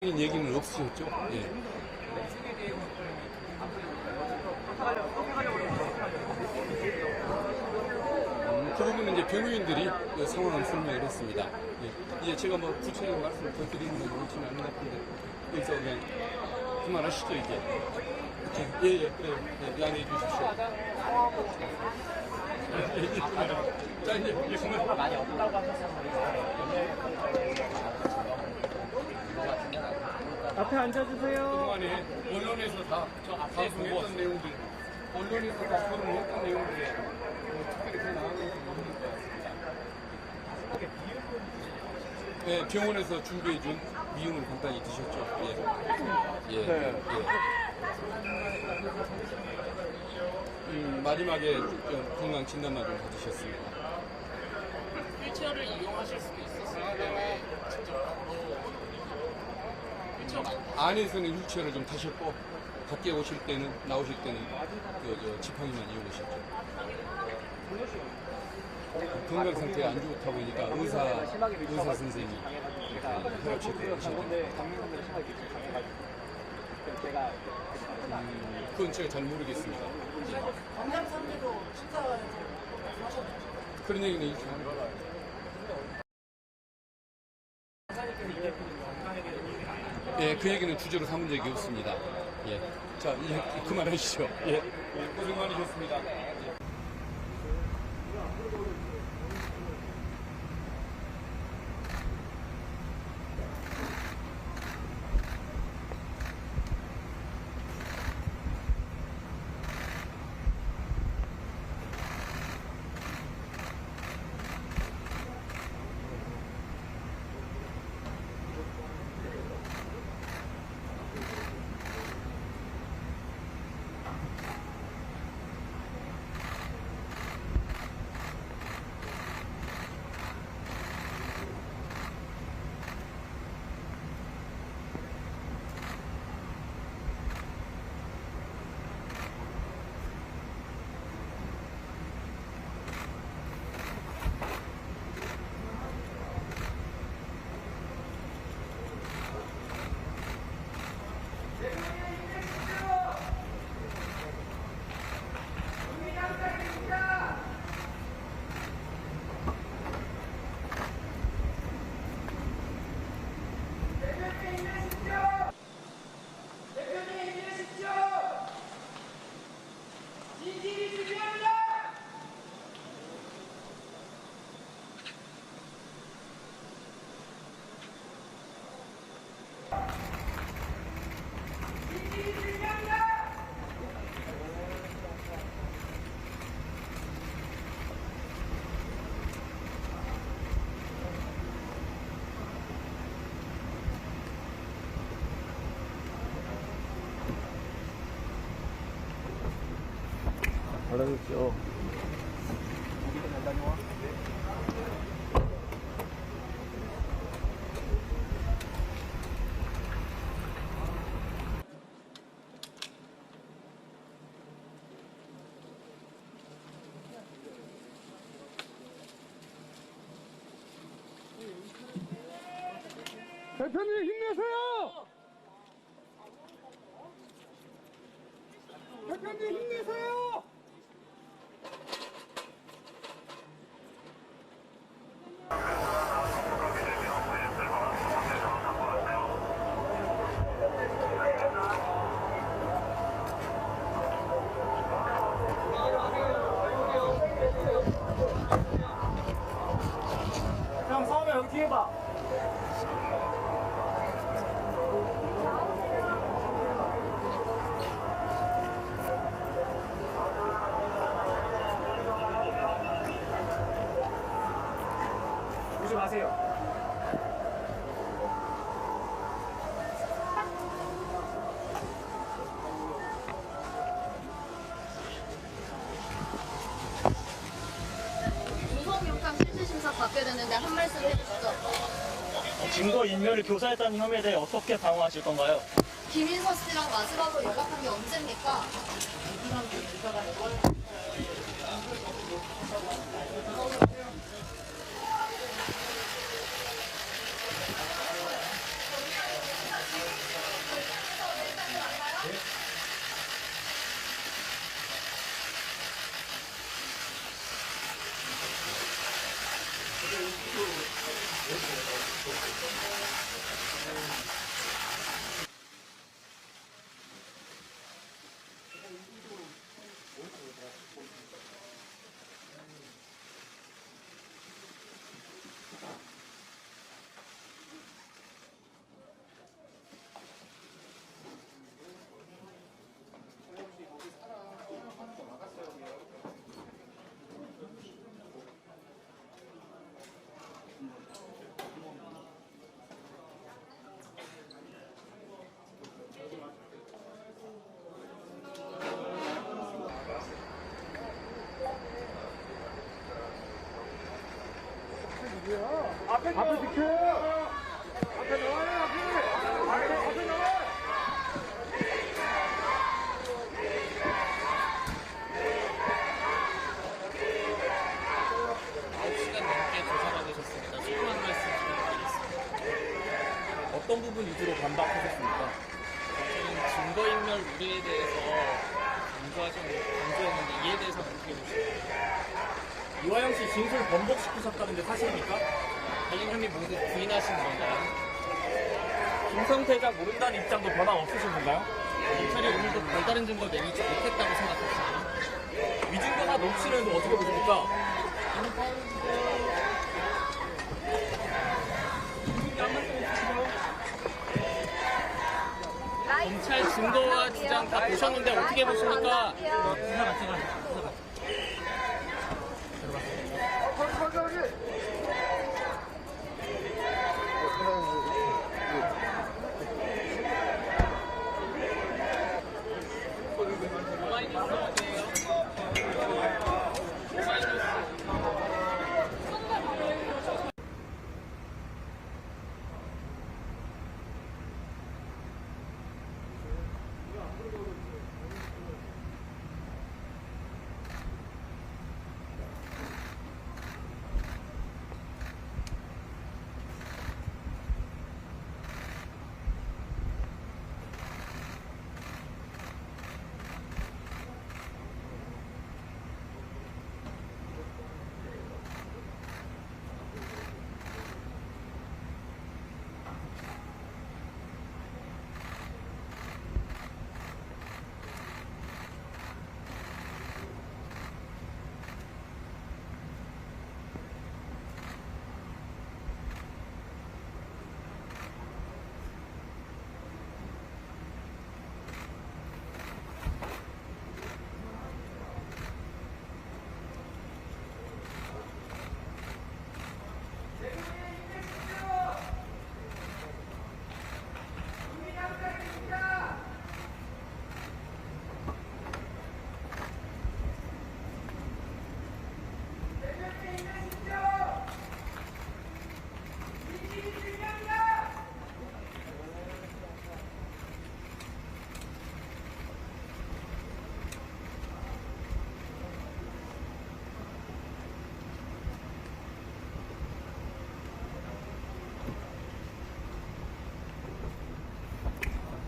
얘기는 없으셨죠? 예. 그 부분은 이제 변호인들이 그 상황을 설명을 했습니다. 예. 이제 제가 뭐 구체적인 말씀을 더 드리는 건 옳지는 않은 것 같은데 여기서 그냥 그만하시죠 이제. 예, 양해해 주십시오. 자 이제 그만. 많이 없다고 하셨었는데 앞에 앉아주세요. 그동안에 언론에서 다 방송했던 내용들, 언론에서 다 토론했던 내용들에 특별히 더 나아가는 게 없는 것 같습니다. 네, 병원에서 준비해준 미음을 간단히 드셨죠? 예. 네. 마지막에 좀 건강 진단만 좀 받으셨습니다. 휠체어를 이용하실 수도 있었는데 직접 안에서는 휠체어를 좀 타셨고 밖에 오실 때는 나오실 때는 지팡이만 이용하셨죠. 건강 상태가 안 좋다 보니까 의사 선생님이 혈압 체크를 하셨는데 그건 제가 잘 모르겠습니다. 건강상태로 심사하셨죠. 그런 얘기는 이렇게 하는 거예요. 예, 그 얘기는 주제로 삼은 적이 없습니다. 예. 자, 이제 그만하시죠. 예. 고생 많으셨습니다. 받아주십시오. 대표님 힘내세요! 대표님 힘내세요! 형 싸우면 여기 뒤에 봐. 오지 마세요. 구속영장 실질심사 받게 되는데 한 말씀 해주시죠. 증거 인멸을 교사했다는 혐의에 대해 어떻게 방어하실 건가요? 김인서 씨랑 마지막으로 연락한 게 언제입니까? 시간 넘게 조사가 되셨습니다. 조금만 말씀 드리겠습니다. 어떤 부분 위주로 반박하셨습니까? 저는 증거인멸 우려에 대해서 강조했는데 이에 대해서 어떻게 보시나요? 이화영 씨 진술 번복시키셨다는데 사실입니까? 관련 혐의 모두 부인하신 건가요? 김성태자 모른다는 입장도 변함 없으신 건가요? 검찰이 오늘도 별다른 증거를 내밀지 못했다고 생각하시나요? 위증거나 녹취는 어떻게 보십니까? 검찰 증거와 주장 다 보셨는데 어떻게 보십니까? 오마이뉴스 어디예요? 오마이뉴스.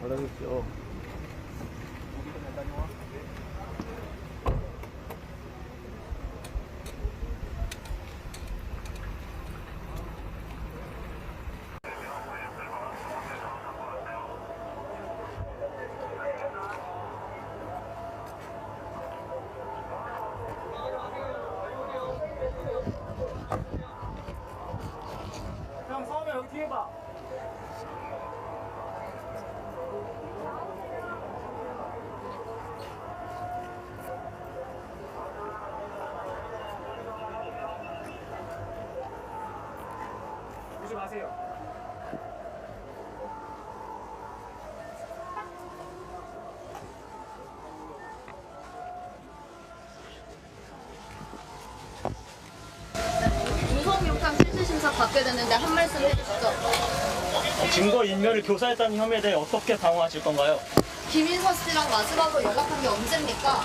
받아주십시오. 형, 서우면 여기 뒤에 봐. 오지 마세요. 구속영장 실질심사 받게 되는데 한 말씀 해주시죠. 증거 인멸을 교사했다는 혐의에 대해 어떻게 방어하실 건가요? 김인서 씨랑 마지막으로 연락한 게 언제입니까?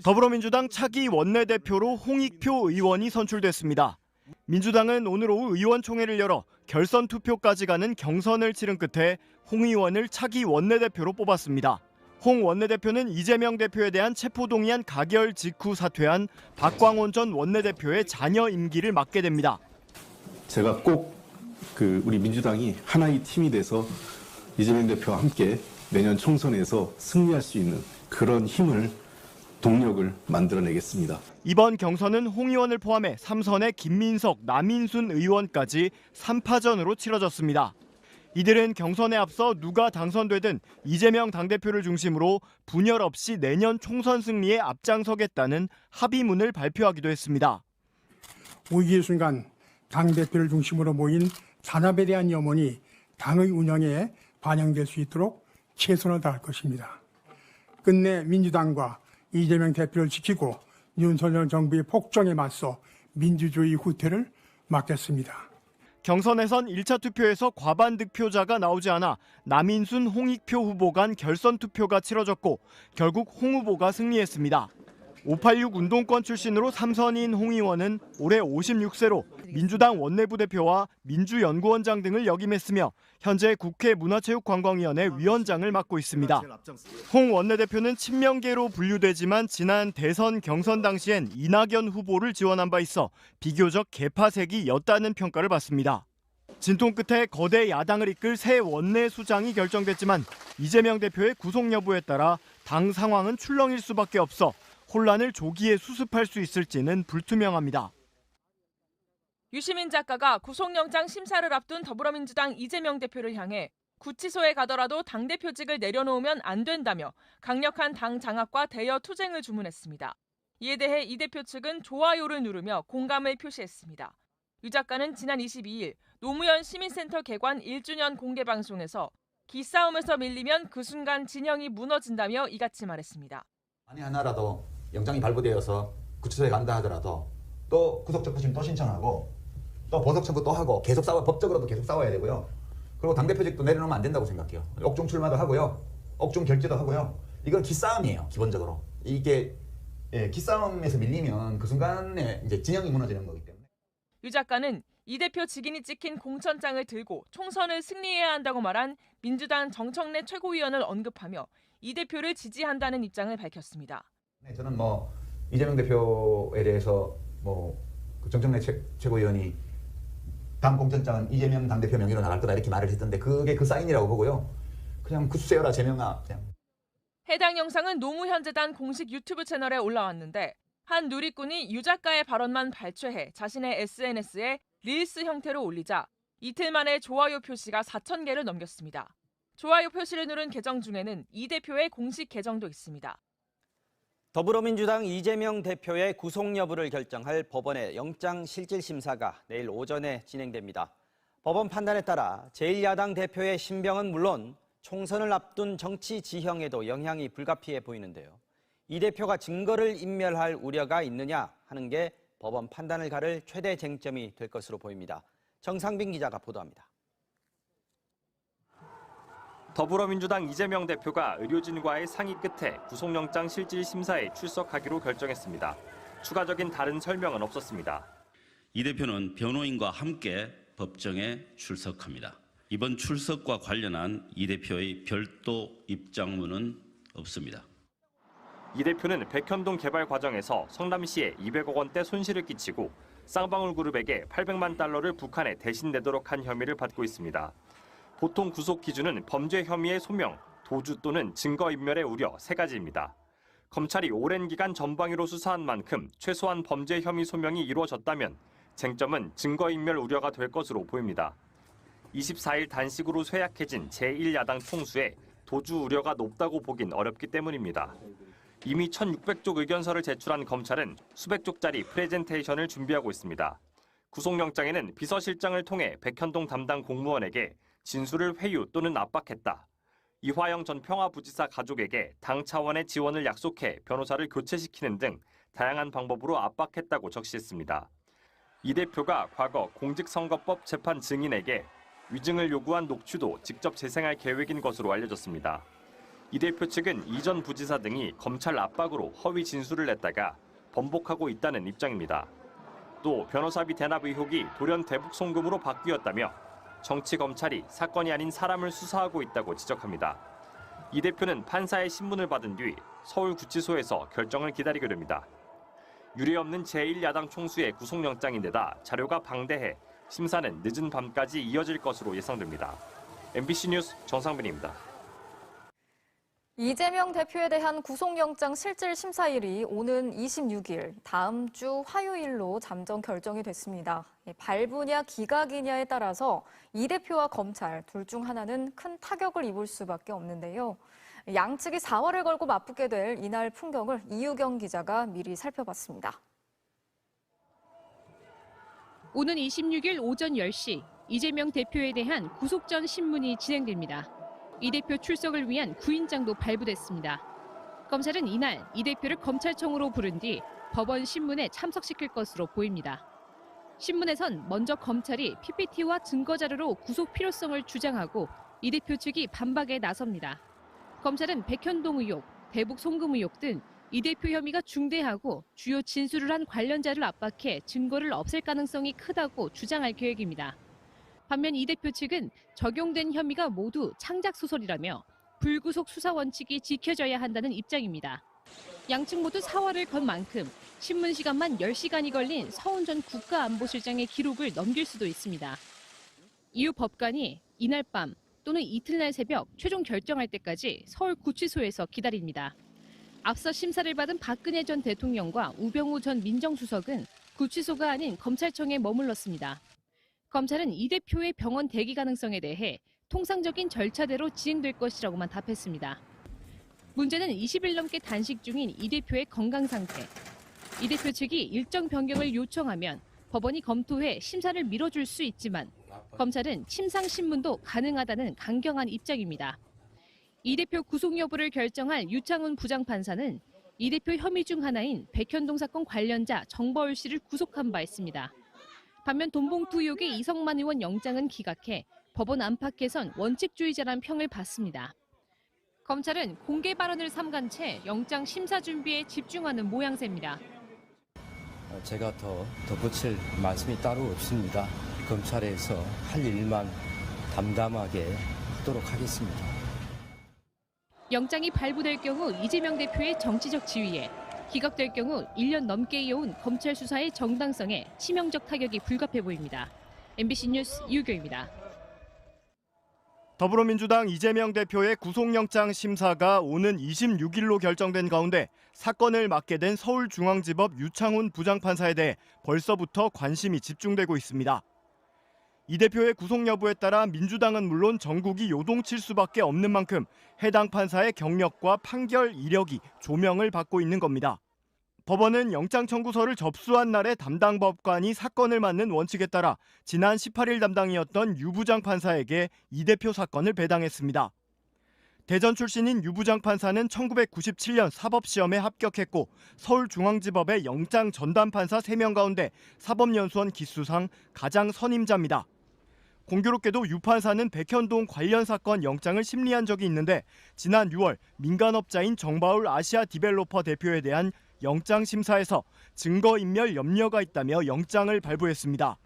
더불어민주당 차기 원내대표로 홍익표 의원이 선출됐습니다. 민주당은 오늘 오후 의원총회를 열어 결선 투표까지 가는 경선을 치른 끝에 홍 의원을 차기 원내대표로 뽑았습니다. 홍 원내대표는 이재명 대표에 대한 체포동의안 가결 직후 사퇴한 박광원 전 원내대표의 자녀 임기를 맡게 됩니다. 제가 꼭 우리 민주당이 하나의 팀이 돼서 이재명 대표와 함께 내년 총선에서 승리할 수 있는 그런 힘을, 동력을 만들어내겠습니다. 이번 경선은 홍 의원을 포함해 3선의 김민석, 남인순 의원까지 3파전으로 치러졌습니다. 이들은 경선에 앞서 누가 당선되든 이재명 당대표를 중심으로 분열 없이 내년 총선 승리에 앞장서겠다는 합의문을 발표하기도 했습니다. 위기의 순간 당대표를 중심으로 모인 단합에 대한 염원이 당의 운영에 반영될 수 있도록 최선을 다할 것입니다. 끝내 민주당과 이재명 대표를 지키고 윤석열 정부의 폭정에 맞서 민주주의 후퇴를 막겠습니다. 경선에선 1차 투표에서 과반 득표자가 나오지 않아 남인순, 홍익표 후보 간 결선 투표가 치러졌고 결국 홍 후보가 승리했습니다. 586 운동권 출신으로 3선인 홍 의원은 올해 56세로 민주당 원내부 대표와 민주연구원장 등을 역임했으며 현재 국회 문화체육관광위원회 위원장을 맡고 있습니다. 홍 원내대표는 친명계로 분류되지만 지난 대선 경선 당시엔 이낙연 후보를 지원한 바 있어 비교적 개파색이였다는 평가를 받습니다. 진통 끝에 거대 야당을 이끌 새 원내수장이 결정됐지만 이재명 대표의 구속 여부에 따라 당 상황은 출렁일 수밖에 없어 혼란을 조기에 수습할 수 있을지는 불투명합니다. 유시민 작가가 구속영장 심사를 앞둔 더불어민주당 이재명 대표를 향해 구치소에 가더라도 당대표직을 내려놓으면 안 된다며 강력한 당 장악과 대여 투쟁을 주문했습니다. 이에 대해 이 대표 측은 좋아요를 누르며 공감을 표시했습니다. 유 작가는 지난 22일 노무현 시민센터 개관 1주년 공개방송에서 기싸움에서 밀리면 그 순간 진영이 무너진다며 이같이 말했습니다. 만에 하나라도 영장이 발부되어서 구치소에 간다 하더라도 또 구속적부심 또 신청하고 또 보석 청구 또 하고 계속 법적으로도 계속 싸워야 되고요. 그리고 당대표직도 내려놓으면 안 된다고 생각해요. 옥중 출마도 하고요. 옥중 결제도 하고요. 이건 기싸움이에요. 기본적으로. 이게 기싸움에서 밀리면 그 순간에 이제 진영이 무너지는 거기 때문에. 유 작가는 이 대표 직인이 찍힌 공천장을 들고 총선을 승리해야 한다고 말한 민주당 정청래 최고위원을 언급하며 이 대표를 지지한다는 입장을 밝혔습니다. 저는 이재명 대표에 대해서 정청래 최고위원이 다음 공천장은 이재명 당대표 명의로 나갈 거다 이렇게 말을 했던데 그게 그 사인이라고 보고요. 그냥 굳세어라 재명아. 그냥. 해당 영상은 노무현재단 공식 유튜브 채널에 올라왔는데 한 누리꾼이 유 작가의 발언만 발췌해 자신의 SNS에 릴스 형태로 올리자 이틀 만에 좋아요 표시가 4,000개를 넘겼습니다. 좋아요 표시를 누른 계정 중에는 이 대표의 공식 계정도 있습니다. 더불어민주당 이재명 대표의 구속 여부를 결정할 법원의 영장실질심사가 내일 오전에 진행됩니다. 법원 판단에 따라 제1야당 대표의 신병은 물론 총선을 앞둔 정치 지형에도 영향이 불가피해 보이는데요. 이 대표가 증거를 인멸할 우려가 있느냐 하는 게 법원 판단을 가를 최대 쟁점이 될 것으로 보입니다. 정상빈 기자가 보도합니다. 더불어민주당 이재명 대표가 의료진과의 상의 끝에 구속영장 실질심사에 출석하기로 결정했습니다. 추가적인 다른 설명은 없었습니다. 이 대표는 변호인과 함께 법정에 출석합니다. 이번 출석과 관련한 이 대표의 별도 입장문은 없습니다. 이 대표는 백현동 개발 과정에서 성남시에 200억 원대 손실을 끼치고 쌍방울그룹에게 800만 달러를 북한에 대신 내도록 한 혐의를 받고 있습니다. 보통 구속 기준은 범죄 혐의의 소명, 도주 또는 증거인멸의 우려 3가지입니다. 검찰이 오랜 기간 전방위로 수사한 만큼 최소한 범죄 혐의 소명이 이루어졌다면 쟁점은 증거인멸 우려가 될 것으로 보입니다. 24일 단식으로 쇠약해진 제1야당 총수에 도주 우려가 높다고 보긴 어렵기 때문입니다. 이미 1,600쪽 의견서를 제출한 검찰은 수백 쪽짜리 프레젠테이션을 준비하고 있습니다. 구속영장에는 비서실장을 통해 백현동 담당 공무원에게 진술을 회유 또는 압박했다. 이화영 전 평화부지사 가족에게 당 차원의 지원을 약속해 변호사를 교체시키는 등 다양한 방법으로 압박했다고 적시했습니다. 이 대표가 과거 공직선거법 재판 증인에게 위증을 요구한 녹취도 직접 재생할 계획인 것으로 알려졌습니다. 이 대표 측은 이전 부지사 등이 검찰 압박으로 허위 진술을 냈다가 번복하고 있다는 입장입니다. 또 변호사비 대납 의혹이 돌연 대북 송금으로 바뀌었다며 정치 검찰이 사건이 아닌 사람을 수사하고 있다고 지적합니다. 이 대표는 판사의 신문을 받은 뒤 서울구치소에서 결정을 기다리게 됩니다. 유례없는 제1야당 총수의 구속영장인데다 자료가 방대해 심사는 늦은 밤까지 이어질 것으로 예상됩니다. MBC 뉴스 정상빈입니다. 이재명 대표에 대한 구속영장 실질심사일이 오는 26일, 다음 주 화요일로 잠정 결정이 됐습니다. 발부냐 기각이냐에 따라서 이 대표와 검찰 둘 중 하나는 큰 타격을 입을 수밖에 없는데요. 양측이 4월을 걸고 맞붙게 될 이날 풍경을 이유경 기자가 미리 살펴봤습니다. 오는 26일 오전 10시 이재명 대표에 대한 구속 전 신문이 진행됩니다. 이 대표 출석을 위한 구인장도 발부됐습니다. 검찰은 이날 이 대표를 검찰청으로 부른 뒤 법원 신문에 참석시킬 것으로 보입니다. 신문에선 먼저 검찰이 PPT와 증거자료로 구속 필요성을 주장하고 이 대표 측이 반박에 나섭니다. 검찰은 백현동 의혹, 대북 송금 의혹 등 이 대표 혐의가 중대하고 주요 진술을 한 관련자를 압박해 증거를 없앨 가능성이 크다고 주장할 계획입니다. 반면 이 대표 측은 적용된 혐의가 모두 창작 소설이라며 불구속 수사 원칙이 지켜져야 한다는 입장입니다. 양측 모두 4월을 건 만큼 신문 시간만 10시간이 걸린 서훈 전 국가안보실장의 기록을 넘길 수도 있습니다. 이후 법관이 이날 밤 또는 이틀날 새벽 최종 결정할 때까지 서울구치소에서 기다립니다. 앞서 심사를 받은 박근혜 전 대통령과 우병우 전 민정수석은 구치소가 아닌 검찰청에 머물렀습니다. 검찰은 이 대표의 병원 대기 가능성에 대해 통상적인 절차대로 진행될 것이라고만 답했습니다. 문제는 20일 넘게 단식 중인 이 대표의 건강 상태. 이 대표 측이 일정 변경을 요청하면 법원이 검토해 심사를 미뤄줄 수 있지만 검찰은 침상 신문도 가능하다는 강경한 입장입니다. 이 대표 구속 여부를 결정할 유창훈 부장판사는 이 대표 혐의 중 하나인 백현동 사건 관련자 정버울 씨를 구속한 바 있습니다. 반면 돈봉투 의혹의 이성만 의원 영장은 기각해 법원 안팎에선 원칙주의자란 평을 받습니다. 검찰은 공개 발언을 삼간 채 영장 심사 준비에 집중하는 모양새입니다. 제가 더 덧붙일 말씀이 따로 없습니다. 검찰에서 할 일만 담담하게 하도록 하겠습니다. 영장이 발부될 경우 이재명 대표의 정치적 지위에, 기각될 경우 1년 넘게 이어온 검찰 수사의 정당성에 치명적 타격이 불가피해 보입니다. MBC 뉴스 이유경입니다. 더불어민주당 이재명 대표의 구속영장 심사가 오는 26일로 결정된 가운데 사건을 맡게 된 서울중앙지법 유창훈 부장판사에 대해 벌써부터 관심이 집중되고 있습니다. 이 대표의 구속 여부에 따라 민주당은 물론 전국이 요동칠 수밖에 없는 만큼 해당 판사의 경력과 판결 이력이 조명을 받고 있는 겁니다. 법원은 영장 청구서를 접수한 날에 담당 법관이 사건을 맡는 원칙에 따라 지난 18일 담당이었던 유 부장판사에게 이 대표 사건을 배당했습니다. 대전 출신인 유 부장판사는 1997년 사법시험에 합격했고 서울중앙지법의 영장 전담판사 3명 가운데 사법연수원 기수상 가장 선임자입니다. 공교롭게도 유 판사는 백현동 관련 사건 영장을 심리한 적이 있는데 지난 6월 민간업자인 정바울 아시아 디벨로퍼 대표에 대한 영장 심사에서 증거인멸 염려가 있다며 영장을 발부했습니다.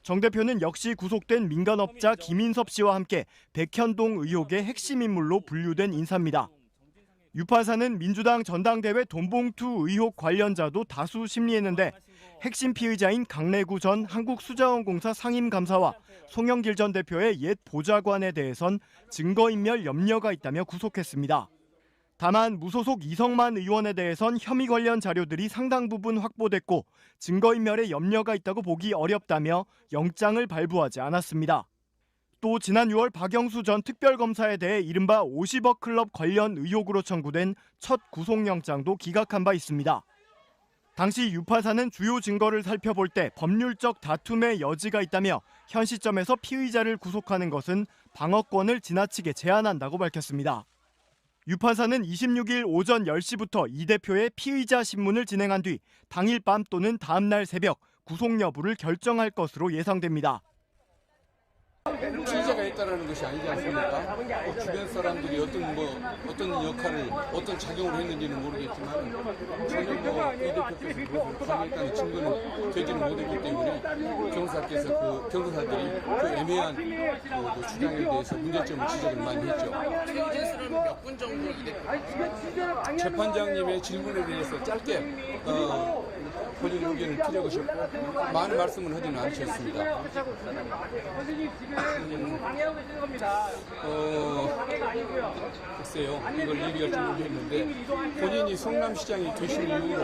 정 대표는 역시 구속된 민간업자 김인섭 씨와 함께 백현동 의혹의 핵심 인물로 분류된 인사입니다. 유 판사는 민주당 전당대회 돈봉투 의혹 관련자도 다수 심리했는데 핵심 피의자인 강래구 전 한국수자원공사 상임감사와 송영길 전 대표의 옛 보좌관에 대해선 증거인멸 염려가 있다며 구속했습니다. 다만 무소속 이성만 의원에 대해선 혐의 관련 자료들이 상당 부분 확보됐고 증거인멸에 염려가 있다고 보기 어렵다며 영장을 발부하지 않았습니다. 또 지난 6월 박영수 전 특별검사에 대해 이른바 50억 클럽 관련 의혹으로 청구된 첫 구속영장도 기각한 바 있습니다. 당시 유 판사는 주요 증거를 살펴볼 때 법률적 다툼의 여지가 있다며 현 시점에서 피의자를 구속하는 것은 방어권을 지나치게 제한한다고 밝혔습니다. 유 판사는 26일 오전 10시부터 이 대표의 피의자 신문을 진행한 뒤 당일 밤 또는 다음 날 새벽 구속 여부를 결정할 것으로 예상됩니다. 피의자가 했다라는 것이 아니지 않습니까? 주변 사람들이 어떤 역할을, 어떤 작용을 했는지는 모르겠지만 전혀 이 대표께서 그것을 관여했다는 증거는 되지는 못했기 때문에 경사들이 그 애매한 그 주장에 대해서 문제점을 지적을 많이 했죠. 최우진 수는 몇 분 정도 이 대표 재판장님의 질문에 대해서 짧게 본인 의견을 드려보셨고 많은 말씀을 하지는 않으셨습니다. 글쎄요, 이걸 얘기할지 모르겠는데 본인이 성남시장이 되신 이후로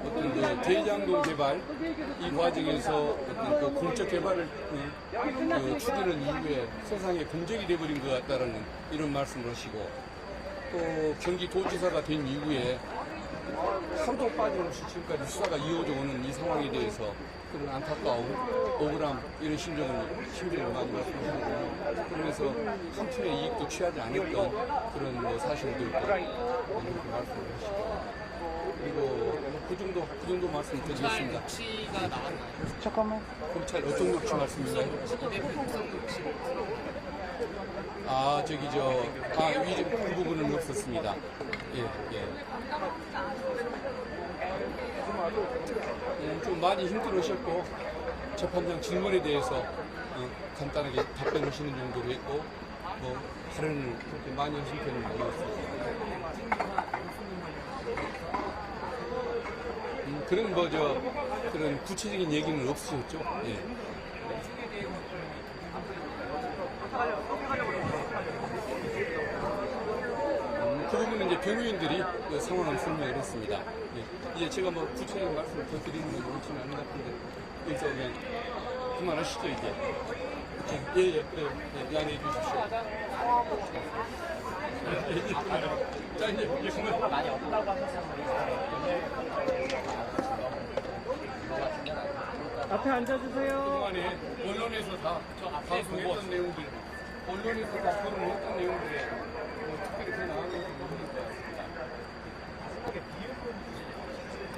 어떤 그 대장동 개발 이 과정에서 어떤 그 공적 개발을 추진한 이후에 세상에 공적이 돼버린 것 같다라는 이런 말씀을 하시고 또 경기도지사가 된 이후에 하루도 빠짐없이 지금까지 수사가 이어져 오는 이 상황에 대해서 그런 안타까움, 억울함 이런 심정을 많이 말씀하시고 그러면서 한 푼의 이익도 취하지 않았던 그런 사실들도 이렇게 말씀을 하시고 그리고 그 정도 말씀을 드리겠습니다. 녹취가 나왔나요? 잠깐만. 검찰 어떤 녹취 말씀인가요? 그 부분은 없었습니다. 예. 좀 많이 힘들으셨고 재판장 질문에 대해서 간단하게 답변하시는 정도로 했고 발언을 그렇게 많이 하신 편은 아니었습니다. 그런 구체적인 얘기는 없으셨죠? 예. 그 부분은 이제 변호인들이 그 상황을 설명을 했습니다. 예. 이제 제가 구체적인 말씀을 더 드리는 건 옳지는 않은 것 같은데 여기서 그냥 그만하시죠 이제. 예, 양해해 주십시오. 자 이제 그만. 많이 없다고 앞에 앉아주세요. 그동안에 언론에서 다 보도했던 내용들, 언론에서 다 보도했던 내용들에 특별히 그 나온 것은 모르니까.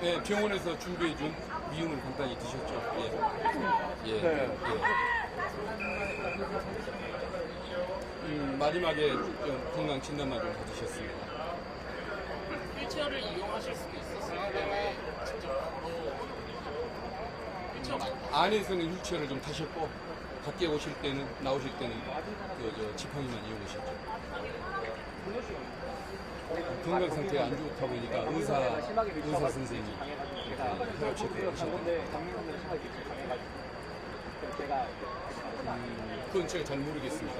네, 병원에서 준비해준 미음을 간단히 드셨죠. 예. 마지막에 좀 건강 진단만 좀 받으셨습니다. 휠체어를 이용하실 수도 있었는데 왜 직접 안에서는 휠체어를 좀 타셨고 밖에 나오실 때는 지팡이만 이용하셨죠. 건강 상태가 안 좋다 보니까 의사 선생님이 혈압 체크를 하셨는데 그건 제가 잘 모르겠습니다.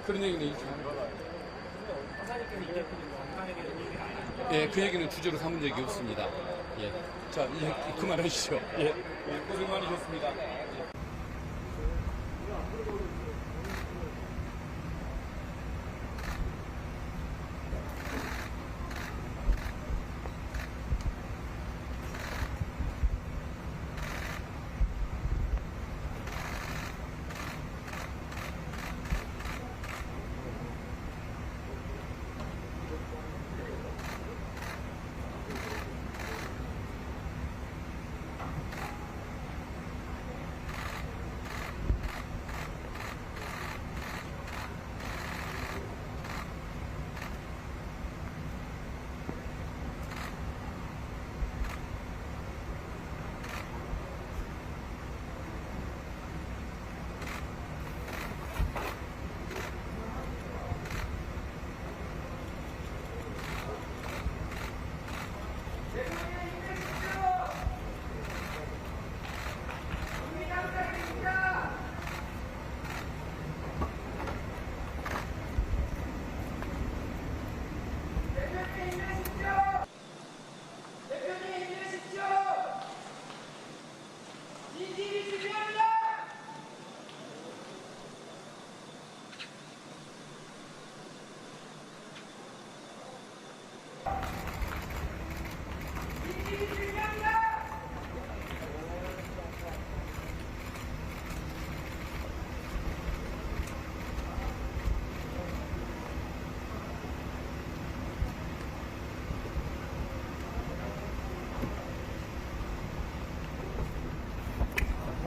그런 얘기는 있죠. 예, 그 얘기는 주제로 삼은 적이 없습니다. 예. 자, 이제 그만하시죠. 예. 고생 많으셨습니다.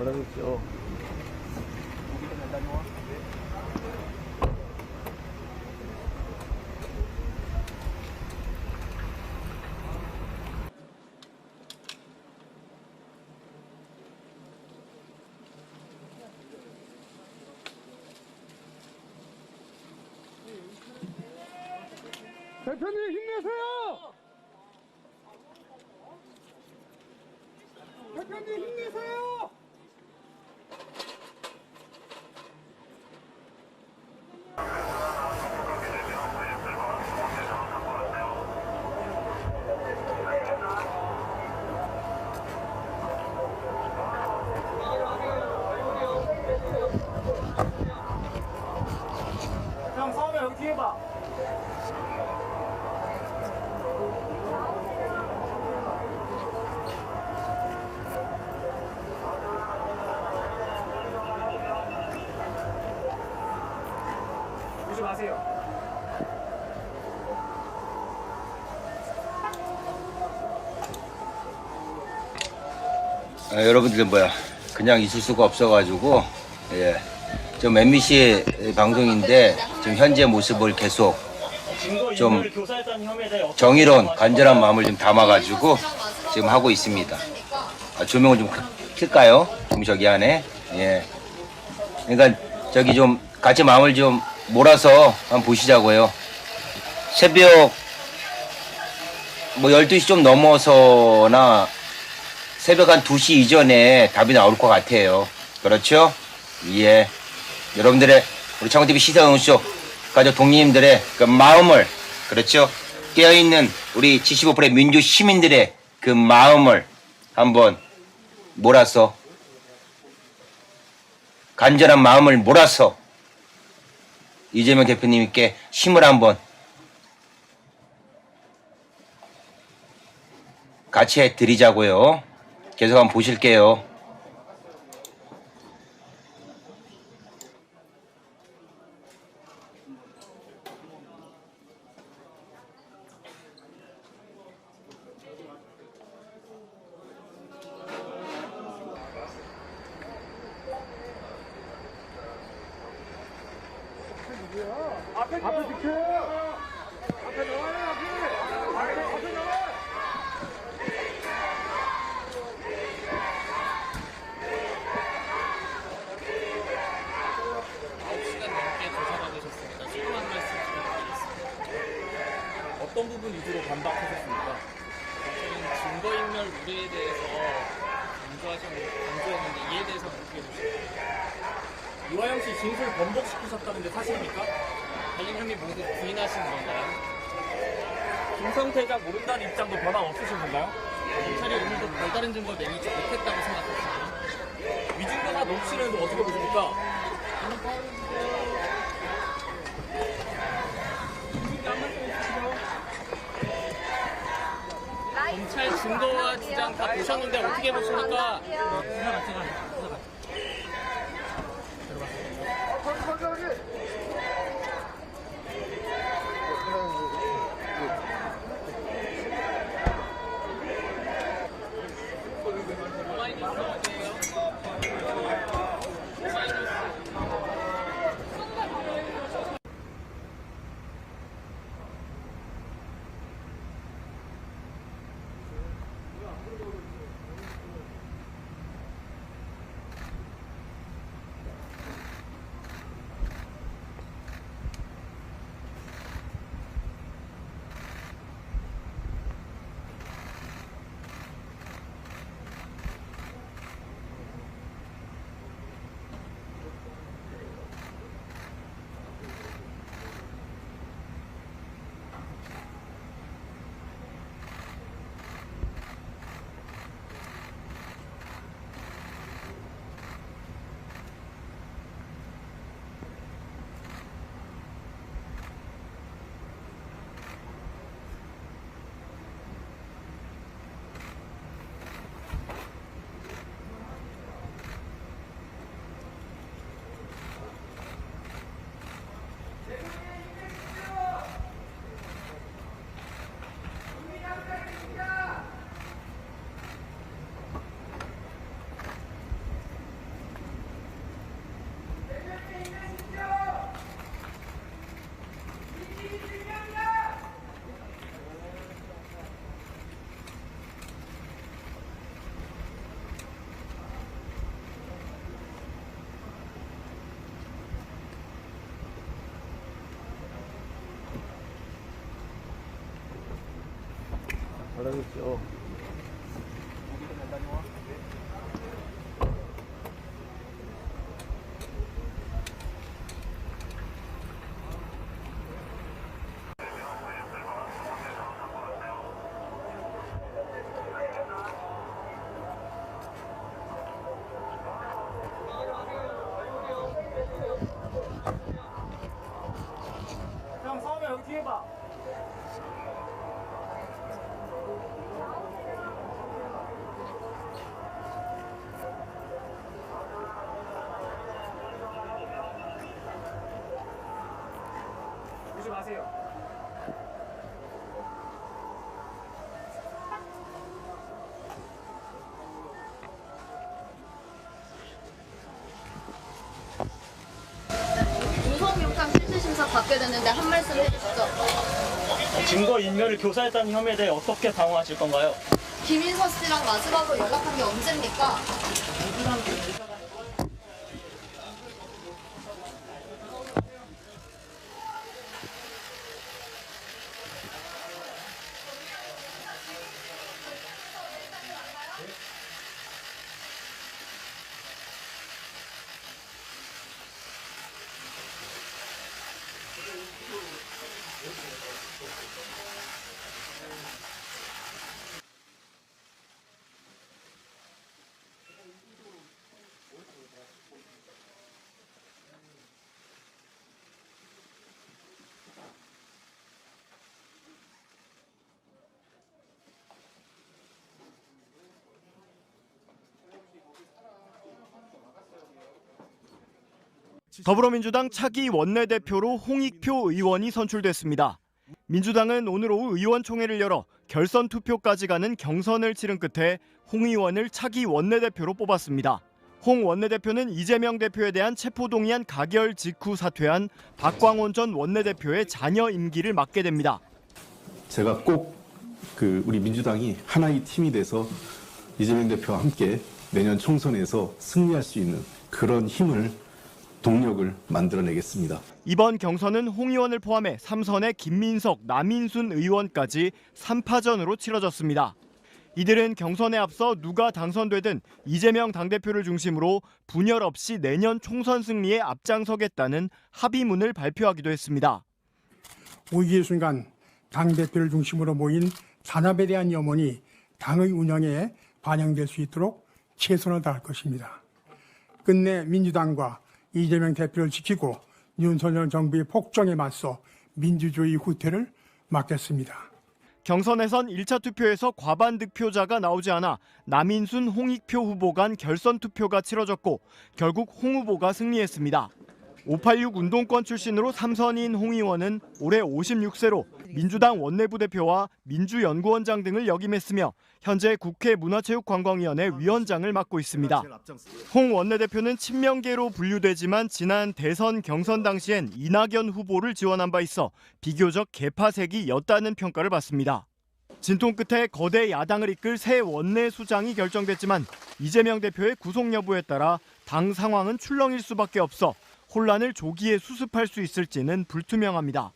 받아주십시오. 대표님 힘내세요! 대표님 힘내세요! 형 싸우면 여기 뒤에 봐. 오지 마세요. 여러분들 그냥 있을 수가 없어가지고 좀 MBC 방송인데 지금 현재 모습을 계속 좀 정의로운 간절한 마음을 좀 담아가지고 지금 하고 있습니다. 조명을 좀 켤까요? 좀 저기 안에. 그러니까 저기 좀 같이 마음을 좀 몰아서 한번 보시자고요. 새벽 12시 좀 넘어서나 새벽 한 2시 이전에 답이 나올 것 같아요. 그렇죠? 예. 여러분들의 우리 창원TV 시사응쇼 가족 동료님들의 그 마음을, 그렇죠? 깨어있는 우리 75%의 민주 시민들의 그 마음을 한번 몰아서, 간절한 마음을 몰아서 이재명 대표님께 힘을 한번 같이 해드리자고요. 계속 한번 보실게요. 앞에 비켜요! 앞에 나와요, 앞에 나와! 어떤 부분 위주로 반박하셨습니까? 저는 증거인멸 우려에 대해서 강조했는데 이에 대해서 어떻게 보십니까? 이화영 씨 진술 번복시키셨다는데 사실입니까? 관련 혐의 모두 부인하신 건가요? 김성태가 모른다는 입장도 변함 없으신 건가요? 검찰이 오늘도 별다른 증거 내리지 못했다고 생각합니다. 위증자가 녹취는 어떻게 보십니까? 검찰 증거와 주장 다 보셨는데 어떻게 보십니까? 잘하겠죠. 형 싸우면 여기 뒤에 봐. 오지 마세요. 구속영장 실질심사 받게 됐는데 한 말씀 해주시죠. 증거 인멸을 교사했다는 혐의에 대해 어떻게 방어하실 건가요? 김인서 씨랑 마지막으로 연락한 게 언제입니까? 더불어민주당 차기 원내대표로 홍익표 의원이 선출됐습니다. 민주당은 오늘 오후 의원총회를 열어 결선 투표까지 가는 경선을 치른 끝에 홍 의원을 차기 원내대표로 뽑았습니다. 홍 원내대표는 이재명 대표에 대한 체포동의안 가결 직후 사퇴한 박광원 전 원내대표의 자녀 임기를 맡게 됩니다. 제가 꼭 우리 민주당이 하나의 팀이 돼서 이재명 대표와 함께 내년 총선에서 승리할 수 있는 그런 힘을 동력을 만들어내겠습니다. 이번 경선은 홍 의원을 포함해 3선의 김민석, 남인순 의원까지 3파전으로 치러졌습니다. 이들은 경선에 앞서 누가 당선되든 이재명 당대표를 중심으로 분열 없이 내년 총선 승리에 앞장서겠다는 합의문을 발표하기도 했습니다. 위기의 순간 당대표를 중심으로 모인 단합에 대한 염원이 당의 운영에 반영될 수 있도록 최선을 다할 것입니다. 끝내 민주당과 이재명 대표를 지키고 윤석열 정부의 폭정에 맞서 민주주의 후퇴를 막겠습니다. 경선에선 1차 투표에서 과반 득표자가 나오지 않아 남인순, 홍익표 후보 간 결선 투표가 치러졌고 결국 홍 후보가 승리했습니다. 586 운동권 출신으로 3선인 홍 의원은 올해 56세로 민주당 원내부 대표와 민주연구원장 등을 역임했으며 현재 국회 문화체육관광위원회 위원장을 맡고 있습니다. 홍 원내대표는 친명계로 분류되지만 지난 대선 경선 당시엔 이낙연 후보를 지원한 바 있어 비교적 개파색이였다는 평가를 받습니다. 진통 끝에 거대 야당을 이끌 새 원내 수장이 결정됐지만 이재명 대표의 구속 여부에 따라 당 상황은 출렁일 수밖에 없어 혼란을 조기에 수습할 수 있을지는 불투명합니다.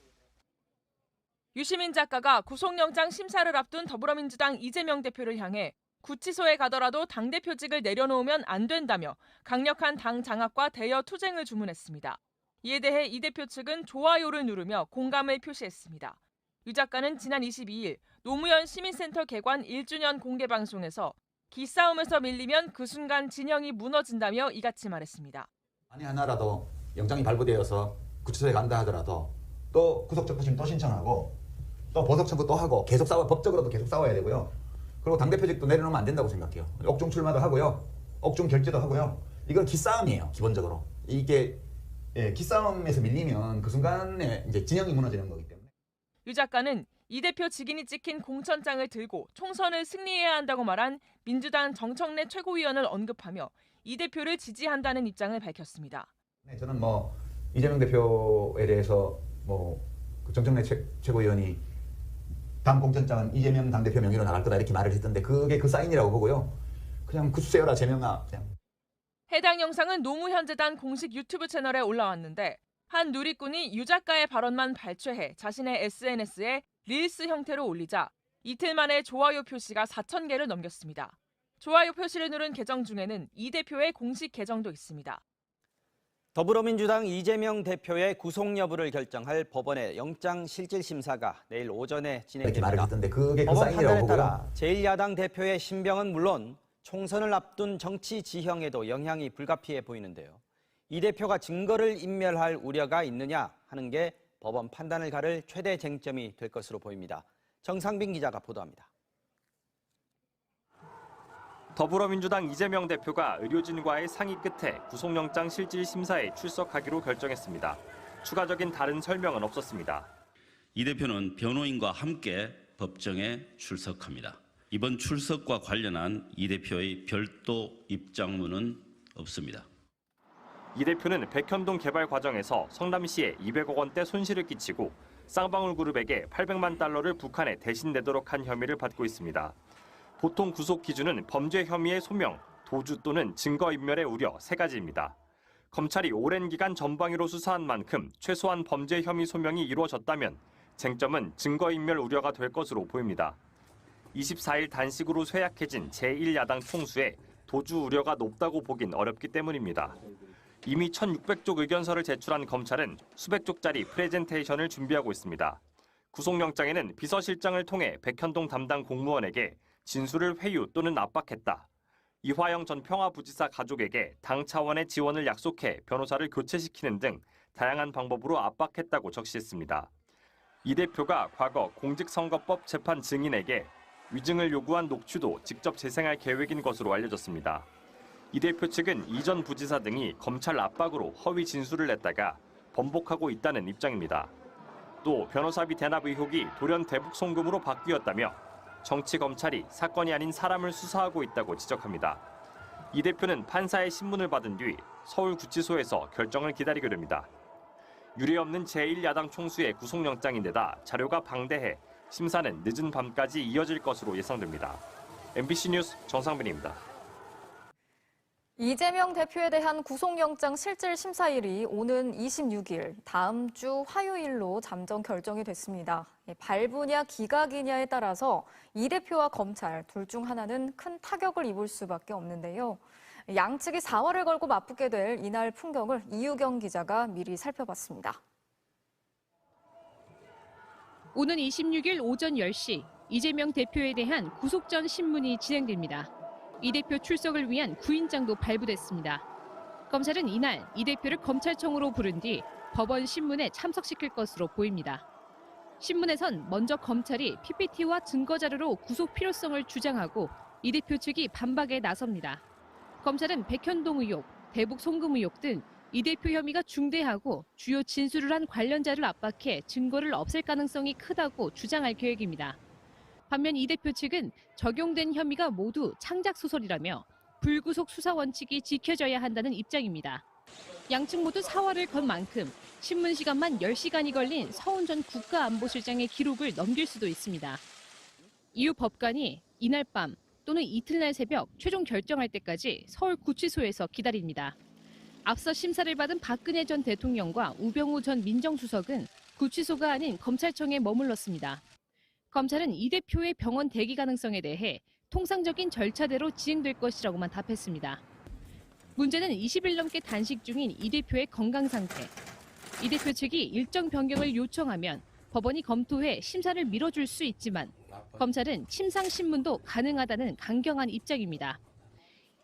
유시민 작가가 구속영장 심사를 앞둔 더불어민주당 이재명 대표를 향해 구치소에 가더라도 당대표직을 내려놓으면 안 된다며 강력한 당 장악과 대여 투쟁을 주문했습니다. 이에 대해 이 대표 측은 좋아요를 누르며 공감을 표시했습니다. 유 작가는 지난 22일 노무현 시민센터 개관 1주년 공개방송에서 기싸움에서 밀리면 그 순간 진영이 무너진다며 이같이 말했습니다. 만에 하나라도 영장이 발부되어서 구치소에 간다 하더라도 또 구속적부심 또 신청하고 또 보석 청구 또 하고 계속 법적으로도 계속 싸워야 되고요. 그리고 당대표직도 내려놓으면 안 된다고 생각해요. 옥중 출마도 하고요. 옥중 결재도 하고요. 이건 기싸움이에요. 기본적으로. 이게 기싸움에서 밀리면 그 순간에 이제 진영이 무너지는 거기 때문에. 유 작가는 이 대표 직인이 찍힌 공천장을 들고 총선을 승리해야 한다고 말한 민주당 정청래 최고위원을 언급하며 이 대표를 지지한다는 입장을 밝혔습니다. 네, 저는 이재명 대표에 대해서 정청래 최고위원이 다음 공천장은 이재명 당대표 명의로 나갈 거다 이렇게 말을 했던데 그게 그 사인이라고 보고요. 그냥 굳세어라 재명아. 그냥. 해당 영상은 노무현재단 공식 유튜브 채널에 올라왔는데 한 누리꾼이 유 작가의 발언만 발췌해 자신의 SNS에 릴스 형태로 올리자 이틀 만에 좋아요 표시가 4,000개를 넘겼습니다. 좋아요 표시를 누른 계정 중에는 이 대표의 공식 계정도 있습니다. 더불어민주당 이재명 대표의 구속 여부를 결정할 법원의 영장실질심사가 내일 오전에 진행됩니다. 법원 판단에 따라 제1야당 대표의 신병은 물론 총선을 앞둔 정치 지형에도 영향이 불가피해 보이는데요. 이 대표가 증거를 인멸할 우려가 있느냐 하는 게 법원 판단을 가를 최대 쟁점이 될 것으로 보입니다. 정상빈 기자가 보도합니다. 더불어민주당 이재명 대표가 의료진과의 상의 끝에 구속영장 실질심사에 출석하기로 결정했습니다. 추가적인 다른 설명은 없었습니다. 이 대표는 변호인과 함께 법정에 출석합니다. 이번 출석과 관련한 이 대표의 별도 입장문은 없습니다. 이 대표는 백현동 개발 과정에서 성남시에 200억 원대 손실을 끼치고 쌍방울그룹에게 800만 달러를 북한에 대신 내도록 한 혐의를 받고 있습니다. 보통 구속 기준은 범죄 혐의의 소명, 도주 또는 증거인멸의 우려 3가지입니다. 검찰이 오랜 기간 전방위로 수사한 만큼 최소한 범죄 혐의 소명이 이루어졌다면 쟁점은 증거인멸 우려가 될 것으로 보입니다. 24일 단식으로 쇠약해진 제1야당 총수에 도주 우려가 높다고 보긴 어렵기 때문입니다. 이미 1,600쪽 의견서를 제출한 검찰은 수백 쪽짜리 프레젠테이션을 준비하고 있습니다. 구속영장에는 비서실장을 통해 백현동 담당 공무원에게 진술을 회유 또는 압박했다. 이화영 전 평화부지사 가족에게 당 차원의 지원을 약속해 변호사를 교체시키는 등 다양한 방법으로 압박했다고 적시했습니다. 이 대표가 과거 공직선거법 재판 증인에게 위증을 요구한 녹취도 직접 재생할 계획인 것으로 알려졌습니다. 이 대표 측은 이전 부지사 등이 검찰 압박으로 허위 진술을 냈다가 번복하고 있다는 입장입니다. 또 변호사비 대납 의혹이 돌연 대북 송금으로 바뀌었다며 정치 검찰이 사건이 아닌 사람을 수사하고 있다고 지적합니다. 이 대표는 판사의 신문을 받은 뒤 서울구치소에서 결정을 기다리게 됩니다. 유례없는 제1야당 총수의 구속영장인데다 자료가 방대해 심사는 늦은 밤까지 이어질 것으로 예상됩니다. MBC 뉴스 정상빈입니다. 이재명 대표에 대한 구속영장 실질심사일이 오는 26일, 다음 주 화요일로 잠정 결정이 됐습니다. 발부냐 기각이냐에 따라서 이 대표와 검찰 둘 중 하나는 큰 타격을 입을 수밖에 없는데요. 양측이 사활을 걸고 맞붙게 될 이날 풍경을 이유경 기자가 미리 살펴봤습니다. 오는 26일 오전 10시 이재명 대표에 대한 구속 전 신문이 진행됩니다. 이 대표 출석을 위한 구인장도 발부됐습니다. 검찰은 이날 이 대표를 검찰청으로 부른 뒤 법원 신문에 참석시킬 것으로 보입니다. 신문에선 먼저 검찰이 PPT와 증거자료로 구속 필요성을 주장하고 이 대표 측이 반박에 나섭니다. 검찰은 백현동 의혹, 대북 송금 의혹 등 이 대표 혐의가 중대하고 주요 진술을 한 관련자를 압박해 증거를 없앨 가능성이 크다고 주장할 계획입니다. 반면 이 대표 측은 적용된 혐의가 모두 창작 소설이라며 불구속 수사 원칙이 지켜져야 한다는 입장입니다. 양측 모두 사활을 건 만큼 신문 시간만 10시간이 걸린 서훈 전 국가안보실장의 기록을 넘길 수도 있습니다. 이후 법관이 이날 밤 또는 이틀날 새벽 최종 결정할 때까지 서울구치소에서 기다립니다. 앞서 심사를 받은 박근혜 전 대통령과 우병우 전 민정수석은 구치소가 아닌 검찰청에 머물렀습니다. 검찰은 이 대표의 병원 대기 가능성에 대해 통상적인 절차대로 진행될 것이라고만 답했습니다. 문제는 20일 넘게 단식 중인 이 대표의 건강 상태. 이 대표 측이 일정 변경을 요청하면 법원이 검토해 심사를 미뤄줄 수 있지만 검찰은 침상 신문도 가능하다는 강경한 입장입니다.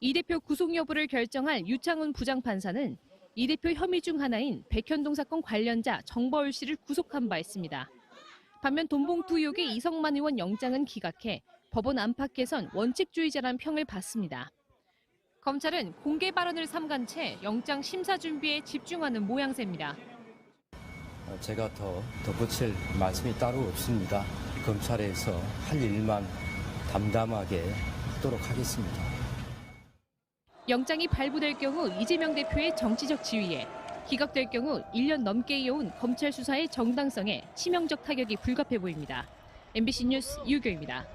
이 대표 구속 여부를 결정할 유창훈 부장판사는 이 대표 혐의 중 하나인 백현동 사건 관련자 정버울 씨를 구속한 바 있습니다. 반면 돈봉투 의혹의 이성만 의원 영장은 기각해 법원 안팎에선 원칙주의자란 평을 받습니다. 검찰은 공개 발언을 삼간 채 영장 심사 준비에 집중하는 모양새입니다. 제가 더 덧붙일 말씀이 따로 없습니다. 검찰에서 할 일만 담담하게 하도록 하겠습니다. 영장이 발부될 경우 이재명 대표의 정치적 지위에, 기각될 경우 1년 넘게 이어온 검찰 수사의 정당성에 치명적 타격이 불가피해 보입니다. MBC 뉴스 이유경입니다.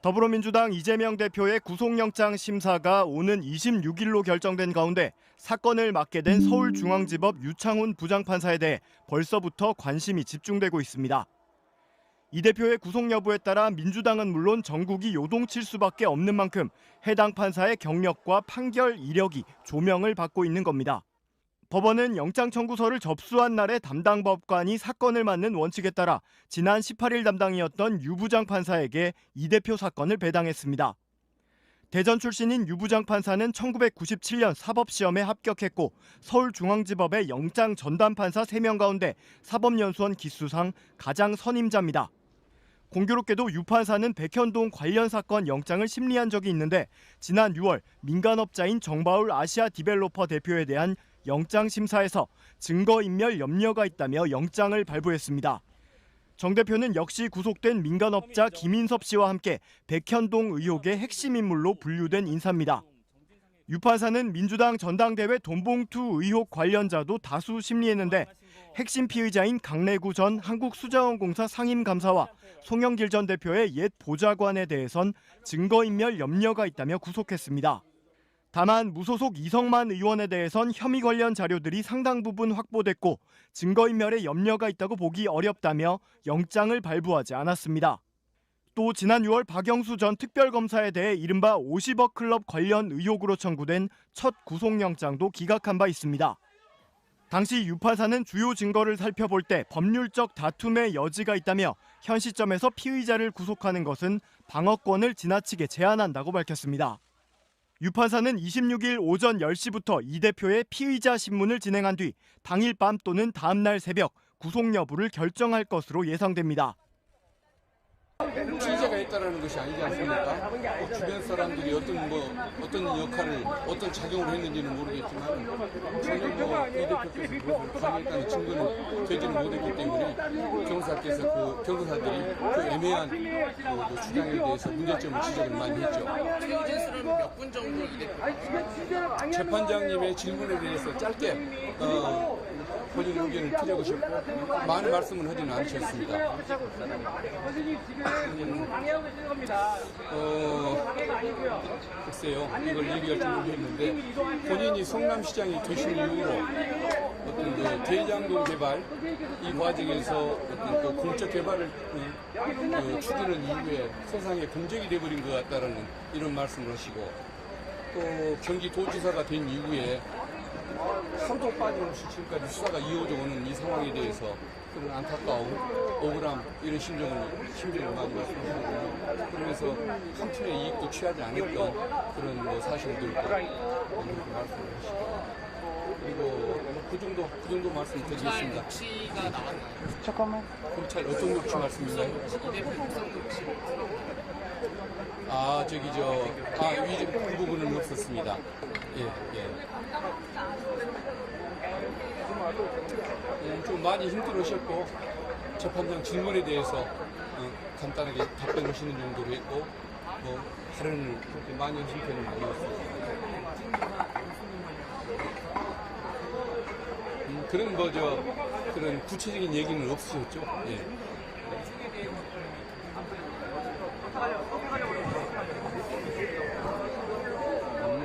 더불어민주당 이재명 대표의 구속영장 심사가 오는 26일로 결정된 가운데 사건을 맡게 된 서울중앙지법 유창훈 부장판사에 대해 벌써부터 관심이 집중되고 있습니다. 이 대표의 구속 여부에 따라 민주당은 물론 전국이 요동칠 수밖에 없는 만큼 해당 판사의 경력과 판결 이력이 조명을 받고 있는 겁니다. 법원은 영장 청구서를 접수한 날에 담당 법관이 사건을 맡는 원칙에 따라 지난 18일 담당이었던 유 부장 판사에게 이 대표 사건을 배당했습니다. 대전 출신인 유 부장 판사는 1997년 사법시험에 합격했고 서울중앙지법의 영장 전담 판사 3명 가운데 사법연수원 기수상 가장 선임자입니다. 공교롭게도 유 판사는 백현동 관련 사건 영장을 심리한 적이 있는데 지난 6월 민간업자인 정바울 아시아 디벨로퍼 대표에 대한 영장 심사에서 증거인멸 염려가 있다며 영장을 발부했습니다. 정 대표는 역시 구속된 민간업자 김인섭 씨와 함께 백현동 의혹의 핵심 인물로 분류된 인사입니다. 유 판사는 민주당 전당대회 돈봉투 의혹 관련자도 다수 심리했는데 핵심 피의자인 강래구 전 한국수자원공사 상임감사와 송영길 전 대표의 옛 보좌관에 대해선 증거인멸 염려가 있다며 구속했습니다. 다만 무소속 이성만 의원에 대해선 혐의 관련 자료들이 상당 부분 확보됐고 증거인멸에 염려가 있다고 보기 어렵다며 영장을 발부하지 않았습니다. 또 지난 6월 박영수 전 특별검사에 대해 이른바 50억 클럽 관련 의혹으로 청구된 첫 구속영장도 기각한 바 있습니다. 당시 유 판사는 주요 증거를 살펴볼 때 법률적 다툼의 여지가 있다며 현 시점에서 피의자를 구속하는 것은 방어권을 지나치게 제한한다고 밝혔습니다. 유 판사는 26일 오전 10시부터 이 대표의 피의자 신문을 진행한 뒤 당일 밤 또는 다음 날 새벽 구속 여부를 결정할 것으로 예상됩니다. 피의자가 있다는 것이 아니지 않습니까? 주변 사람들이 어떤 역할을, 어떤 작용을 했는지는 모르겠지만 전혀 이 대표께서 그것을 관여했다는 증거는 되지는 못했기 때문에 경사들이 그 애매한 주장에 대해서 문제점을 지적을 많이 했죠. 몇 분 정도 이 대표 재판장님의 질문에 대해서 짧게 본인 의견을 드려보셨고 많은 말씀은 하지는 않으셨습니다. 글쎄요, 이걸 얘기할 줄 모르겠는데 본인이 성남시장이 되신 이후로 어떤 그 대장동 개발 이 과정에서 어떤 그 공적 개발을 추진한 이후에 세상에 공적이 돼버린 것 같다라는 이런 말씀을 하시고 또 경기도지사가 된 이후에 한도 빠짐없이 지금까지 수사가 이어져 오는 이 상황에 대해서 그런 안타까움, 억울함 이런 심정을 많이 말씀하시거든요. 그러면서 한 푼의 이익도 취하지 않았던 그런 사실들도 이렇게 말씀을 하시고 그리고 그 정도 말씀드리겠습니다. 녹취가 나왔나요? 잠깐만. 검찰 어떤 녹취 말씀인가요? 그 부분은 없었습니다. 좀 많이 힘들으셨고 재판장 질문에 대해서 간단하게 답변하시는 정도로 했고 발언을 그렇게 많이 하신 편은 아니었습니다. 그런 구체적인 얘기는 없으셨죠?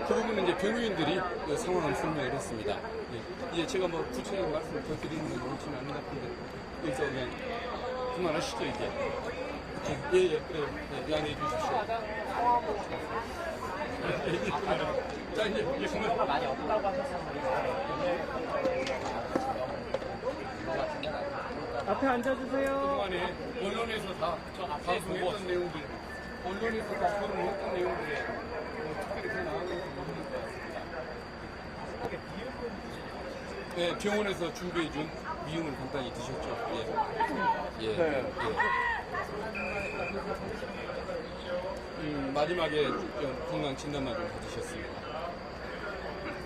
그 부분은 이제 변호인들이 그 상황을 설명을 했습니다. 이제 제가 구체적인 말씀을 더 드리는 건 옳지는 않은 것 같은데 여기서 그냥 그만하시죠 이제. 양해해 주십시오. 자 이제 많이 없다고 하셨습니다. 앞에 앉아주세요. 그동안에 언론에서 다 방송했던 내용들, 언론에서 다 토론했던 내용들에 특별히 더 나온 것은 모르는 것 같습니다. 네, 병원에서 준비해준 미음을 간단히 드셨죠. 마지막에 건강 진단만 좀 받으셨습니다.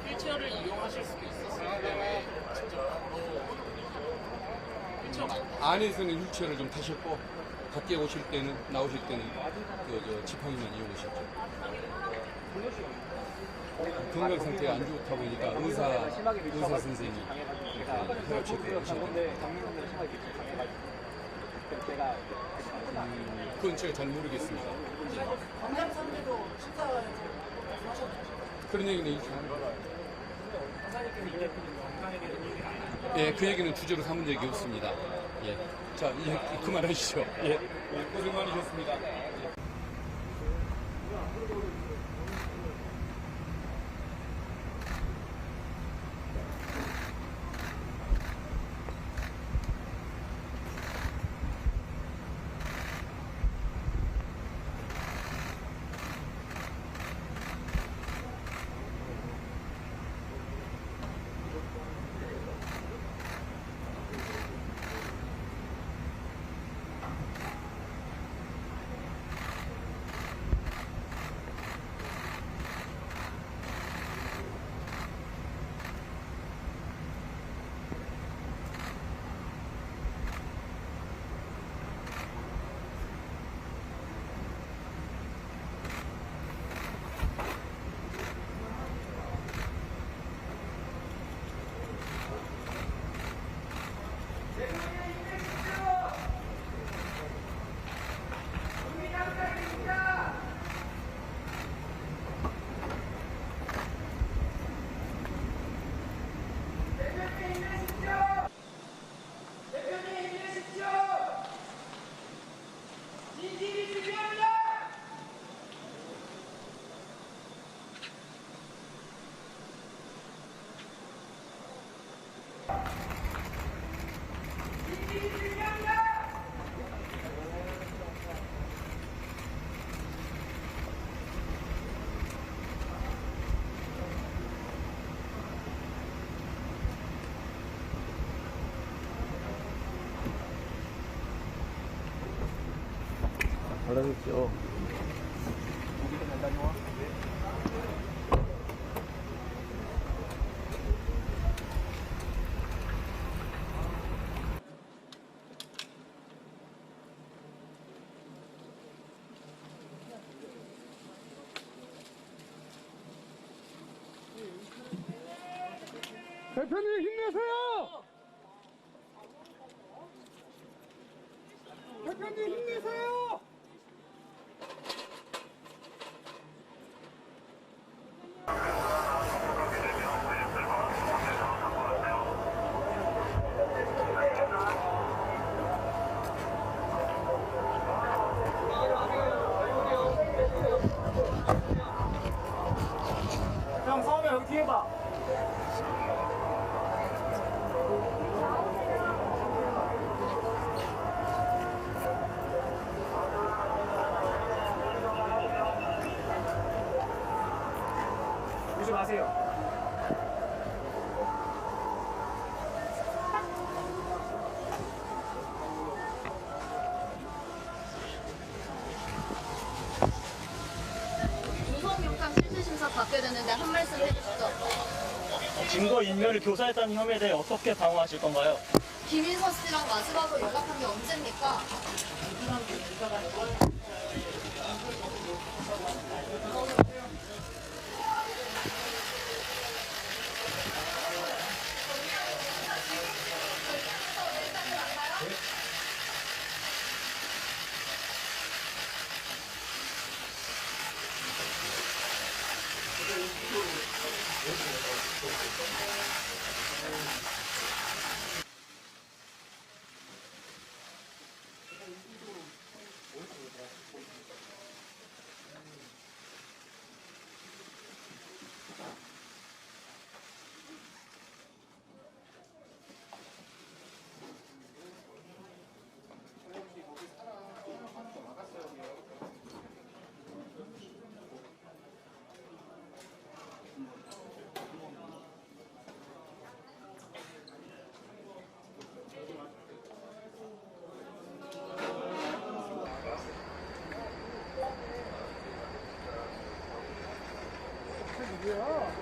휠체어를 이용하실 수도 있었는데 왜 직접 안에서는 휠체어를 좀 타셨고 밖에 나오실 때는 지팡이만 이용하셨죠. 건강 상태가 안 좋다 보니까 의사 선생님이 혈압 체크를 하셨는데 그건 제가 잘 모르겠습니다. 그런 얘기는 있지 않아요. 그 얘기는 주제로 삼은 적이 없습니다. 예. 자, 이제 그만하시죠. 예. 고생 많으셨습니다. 달라졌죠. 대표님 힘내세요! 대표님 힘내세요! 형 서우면 여기 뒤에 봐. 오지 마세요. 구속영장 실질심사 받게 되는데 한 말씀 해주시죠. 증거 인멸을 교사했다는 혐의에 대해 어떻게 방어하실 건가요? 김인서 씨랑 마지막으로 연락한 게 언제입니까?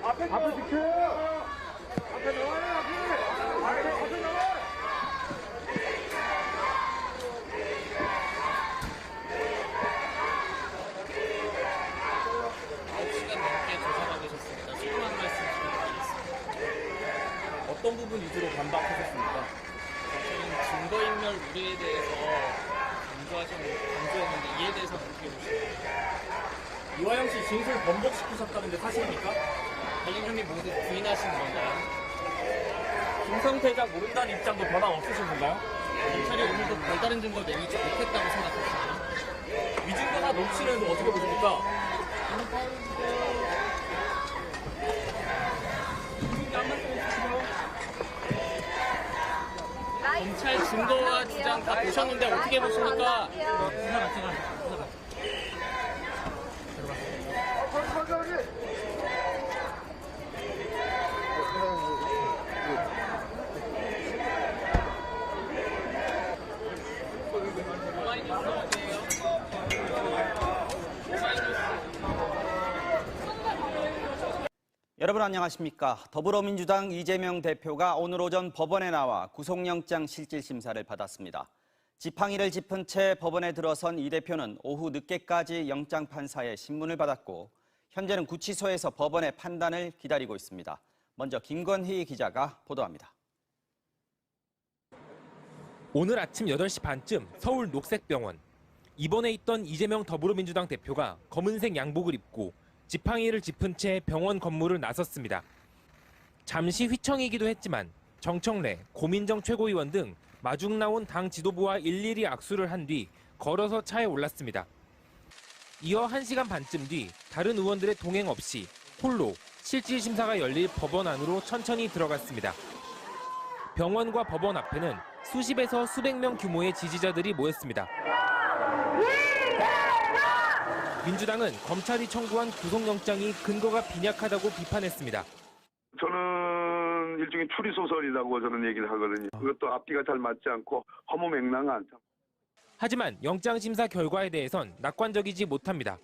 앞에 비켜요! 앞에 나와요, 앞에 나와! 어떤 부분 위주로 반박하셨습니까? 저는 증거인멸 우려에 대해서 강조했는데 이에 대해서는 어떻게 보시나요? 이화영 씨 진술 번복시키셨다는데 사실입니까? 관련 혐의 모두 부인하신 건가요? 김성태장 모른다는 입장도 변함 없으신 건가요? 검찰이 오늘도 별다른 증거 내리지 못했다고 생각합니다. 위증과 녹취는 어떻게 보십니까? 검찰 증거와 주장 다 보셨는데 어떻게 보십니까? 여러분 안녕하십니까? 더불어민주당 이재명 대표가 오늘 오전 법원에 나와 구속영장 실질심사를 받았습니다. 지팡이를 짚은 채 법원에 들어선 이 대표는 오후 늦게까지 영장판사의 신문을 받았고 현재는 구치소에서 법원의 판단을 기다리고 있습니다. 먼저 김건희 기자가 보도합니다. 오늘 아침 8시 반쯤 서울 녹색병원. 입원해 있던 이재명 더불어민주당 대표가 검은색 양복을 입고 지팡이를 짚은 채 병원 건물을 나섰습니다. 잠시 휘청이기도 했지만 정청래, 고민정 최고위원 등 마중 나온 당 지도부와 일일이 악수를 한 뒤 걸어서 차에 올랐습니다. 이어 1시간 반쯤 뒤 다른 의원들의 동행 없이 홀로 실질심사가 열릴 법원 안으로 천천히 들어갔습니다. 병원과 법원 앞에는 수십에서 수백 명 규모의 지지자들이 모였습니다. 민주당은 검찰이 청구한 구속영장이 근거가 빈약하다고 비판했습니다. 저는 일종의 추리소설이라고 저는 얘기를 하거든요. 그것도 앞뒤가 잘 맞지 않고 허무맹랑한. 하지만 영장심사 결과에 대해선 낙관적이지 못합니다.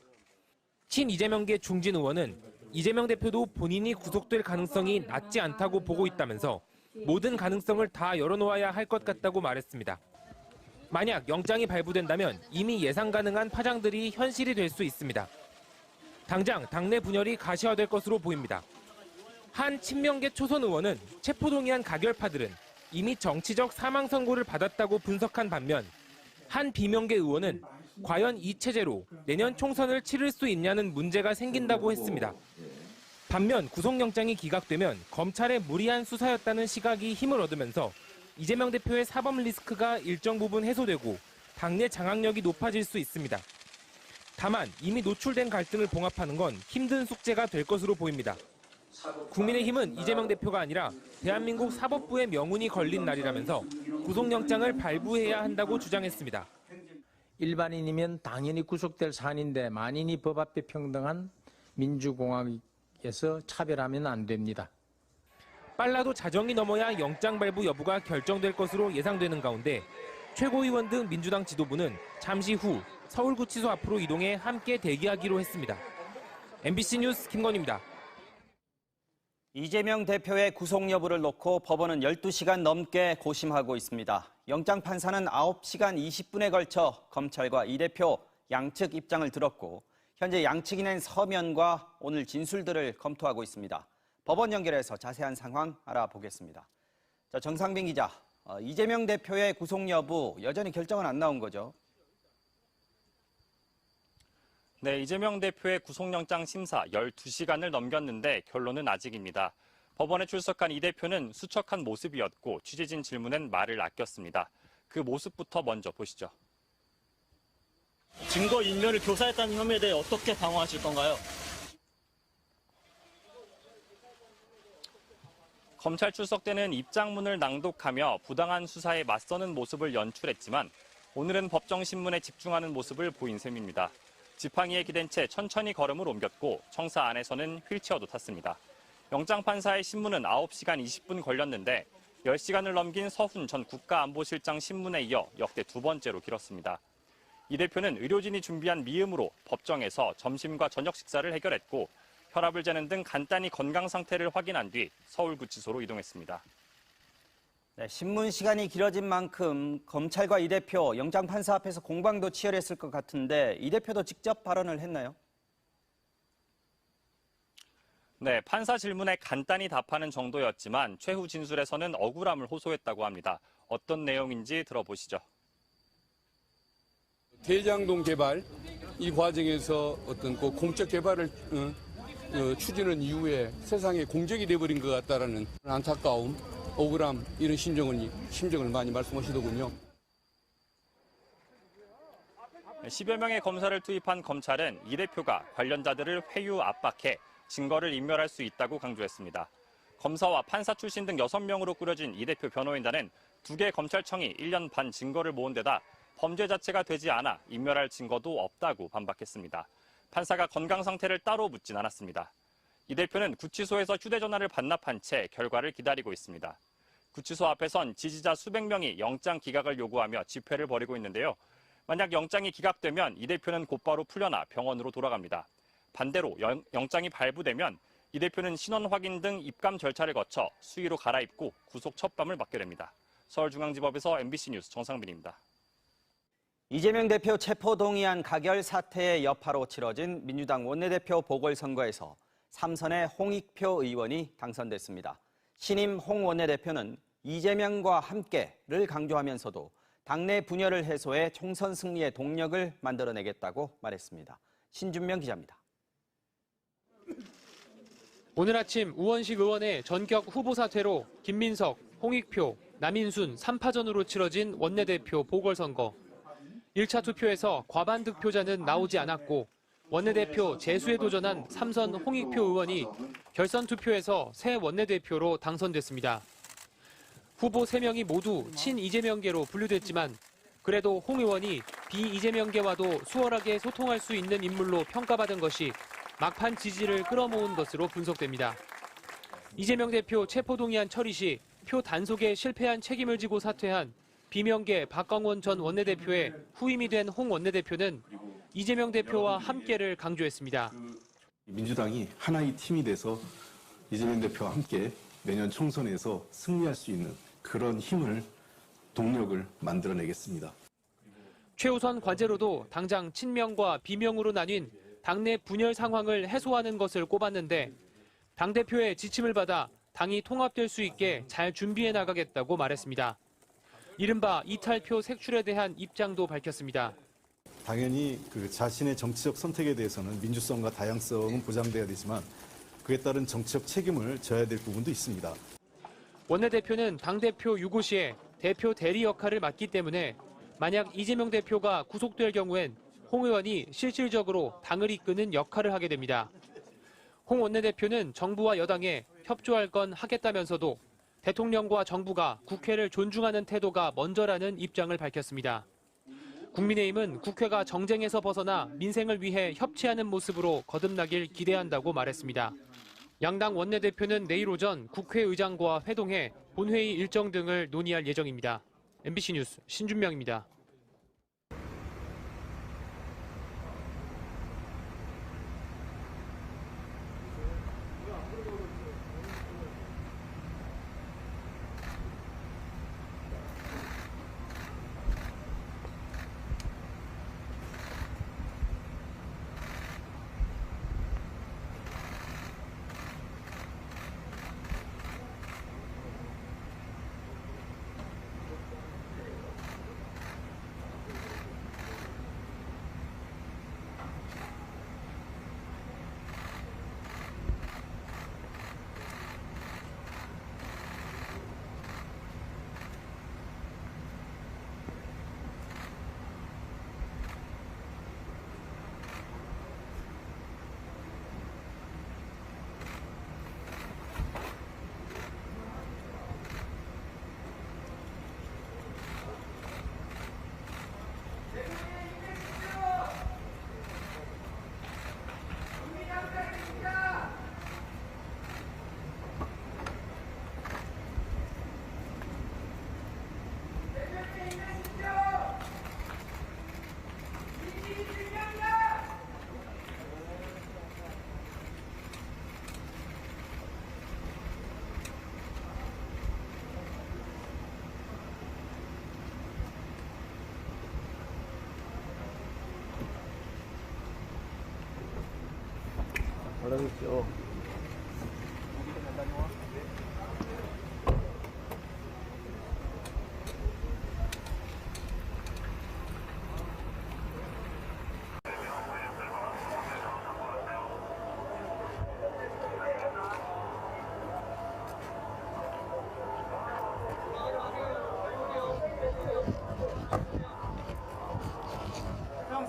친 이재명계 중진 의원은 이재명 대표도 본인이 구속될 가능성이 낮지 않다고 보고 있다면서 모든 가능성을 다 열어놓아야 할 것 같다고 말했습니다. 만약 영장이 발부된다면 이미 예상 가능한 파장들이 현실이 될 수 있습니다. 당장 당내 분열이 가시화될 것으로 보입니다. 한 친명계 초선 의원은 체포동의안 가결파들은 이미 정치적 사망 선고를 받았다고 분석한 반면 한 비명계 의원은 과연 이 체제로 내년 총선을 치를 수 있냐는 문제가 생긴다고 했습니다. 반면 구속영장이 기각되면 검찰의 무리한 수사였다는 시각이 힘을 얻으면서 이재명 대표의 사법 리스크가 일정 부분 해소되고 당내 장악력이 높아질 수 있습니다. 다만 이미 노출된 갈등을 봉합하는 건 힘든 숙제가 될 것으로 보입니다. 국민의힘은 이재명 대표가 아니라 대한민국 사법부의 명운이 걸린 날이라면서 구속영장을 발부해야 한다고 주장했습니다. 일반인이면 당연히 구속될 사안인데 만인이 법 앞에 평등한 민주공화국에서 차별하면 안 됩니다. 빨라도 자정이 넘어야 영장 발부 여부가 결정될 것으로 예상되는 가운데 최고위원 등 민주당 지도부는 잠시 후 서울구치소 앞으로 이동해 함께 대기하기로 했습니다. MBC 뉴스 김건희입니다. 이재명 대표의 구속 여부를 놓고 법원은 12시간 넘게 고심하고 있습니다. 영장 판사는 9시간 20분에 걸쳐 검찰과 이 대표 양측 입장을 들었고 현재 양측이 낸 서면과 오늘 진술들을 검토하고 있습니다. 법원 연결해서 자세한 상황 알아보겠습니다. 자, 정상빈 기자, 이재명 대표의 구속 여부 여전히 결정은 안 나온 거죠? 네, 이재명 대표의 구속영장 심사 12시간을 넘겼는데 결론은 아직입니다. 법원에 출석한 이 대표는 수척한 모습이었고 취재진 질문엔 말을 아꼈습니다. 그 모습부터 먼저 보시죠. 증거 인멸을 교사했다는 혐의에 대해 어떻게 방어하실 건가요? 검찰 출석 때는 입장문을 낭독하며 부당한 수사에 맞서는 모습을 연출했지만 오늘은 법정신문에 집중하는 모습을 보인 셈입니다. 지팡이에 기댄 채 천천히 걸음을 옮겼고 청사 안에서는 휠체어도 탔습니다. 영장판사의 신문은 9시간 20분 걸렸는데 10시간을 넘긴 서훈 전 국가안보실장 신문에 이어 역대 두 번째로 길었습니다. 이 대표는 의료진이 준비한 미음으로 법정에서 점심과 저녁 식사를 해결했고 혈압을 재는 등 간단히 건강 상태를 확인한 뒤 서울구치소로 이동했습니다. 네, 신문 시간이 길어진 만큼 검찰과 이 대표 영장판사 앞에서 공방도 치열했을 것 같은데 이 대표도 직접 발언을 했나요? 네, 판사 질문에 간단히 답하는 정도였지만 최후 진술에서는 억울함을 호소했다고 합니다. 어떤 내용인지 들어보시죠. 대장동 개발 이 과정에서 어떤 그 공적 개발을 추진한 이후에 세상에 공적이 돼버린 것 같다라는 안타까움, 억울함 이런 심정을 많이 말씀하시더군요. 10여 명의 검사를 투입한 검찰은 이 대표가 관련자들을 회유 압박해 증거를 인멸할 수 있다고 강조했습니다. 검사와 판사 출신 등 6명으로 꾸려진 이 대표 변호인단은 2개 검찰청이 1년 반 증거를 모은 데다 범죄 자체가 되지 않아 인멸할 증거도 없다고 반박했습니다. 판사가 건강 상태를 따로 묻진 않았습니다. 이 대표는 구치소에서 휴대전화를 반납한 채 결과를 기다리고 있습니다. 구치소 앞에선 지지자 수백 명이 영장 기각을 요구하며 집회를 벌이고 있는데요. 만약 영장이 기각되면 이 대표는 곧바로 풀려나 병원으로 돌아갑니다. 반대로 영장이 발부되면 이 대표는 신원 확인 등 입감 절차를 거쳐 수의로 갈아입고 구속 첫밤을 맞게 됩니다. 서울중앙지법에서 MBC 뉴스 정상빈입니다. 이재명 대표 체포동의안 가결 사태의 여파로 치러진 민주당 원내대표 보궐선거에서 3선의 홍익표 의원이 당선됐습니다. 신임 홍 원내대표는 이재명과 함께를 강조하면서도 당내 분열을 해소해 총선 승리의 동력을 만들어내겠다고 말했습니다. 신준명 기자입니다. 오늘 아침 우원식 의원의 전격 후보 사퇴로 김민석, 홍익표, 남인순 3파전으로 치러진 원내대표 보궐선거. 1차 투표에서 과반 득표자는 나오지 않았고 원내대표 재수에 도전한 3선 홍익표 의원이 결선 투표에서 새 원내대표로 당선됐습니다. 후보 3명이 모두 친이재명계로 분류됐지만 그래도 홍 의원이 비이재명계와도 수월하게 소통할 수 있는 인물로 평가받은 것이 막판 지지를 끌어모은 것으로 분석됩니다. 이재명 대표 체포동의안 처리 시 표 단속에 실패한 책임을 지고 사퇴한 비명계 박광원 전 원내대표의 후임이 된 홍 원내대표는 이재명 대표와 함께를 강조했습니다. 민주당이 하나의 팀이 돼서 이재명 대표와 함께 내년 총선에서 승리할 수 있는 그런 힘을, 동력을 만들어내겠습니다. 최우선 과제로도 당장 친명과 비명으로 나뉜 당내 분열 상황을 해소하는 것을 꼽았는데 당대표의 지침을 받아 당이 통합될 수 있게 잘 준비해 나가겠다고 말했습니다. 이른바 이탈표 색출에 대한 입장도 밝혔습니다. 당연히 자신의 정치적 선택에 대해서는 민주성과 다양성은 보장돼야 되지만 그에 따른 정치적 책임을 져야 될 부분도 있습니다. 원내대표는 당대표 유고 시에 대표 대리 역할을 맡기 때문에 만약 이재명 대표가 구속될 경우엔 홍 의원이 실질적으로 당을 이끄는 역할을 하게 됩니다. 홍 원내대표는 정부와 여당에 협조할 건 하겠다면서도 대통령과 정부가 국회를 존중하는 태도가 먼저라는 입장을 밝혔습니다. 국민의힘은 국회가 정쟁에서 벗어나 민생을 위해 협치하는 모습으로 거듭나길 기대한다고 말했습니다. 양당 원내대표는 내일 오전 국회의장과 회동해 본회의 일정 등을 논의할 예정입니다. MBC 뉴스 신준명입니다. 잘하겠죠. 그냥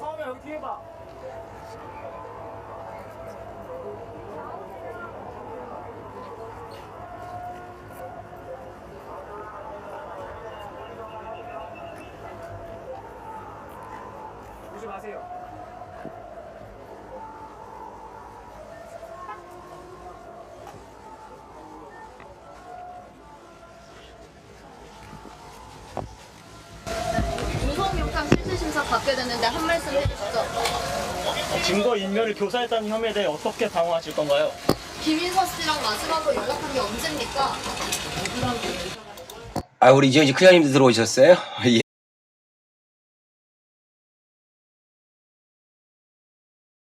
마세요. 구속영장 실질심사 받게 됐는데 한 말씀 해주시죠. 증거 인멸을 교사했다는 혐의에 대해 어떻게 방어하실 건가요? 김인서 씨랑 마지막으로 연락한 게 언제입니까? 아, 우리 이제 큰장님도 들어오셨어요? 예.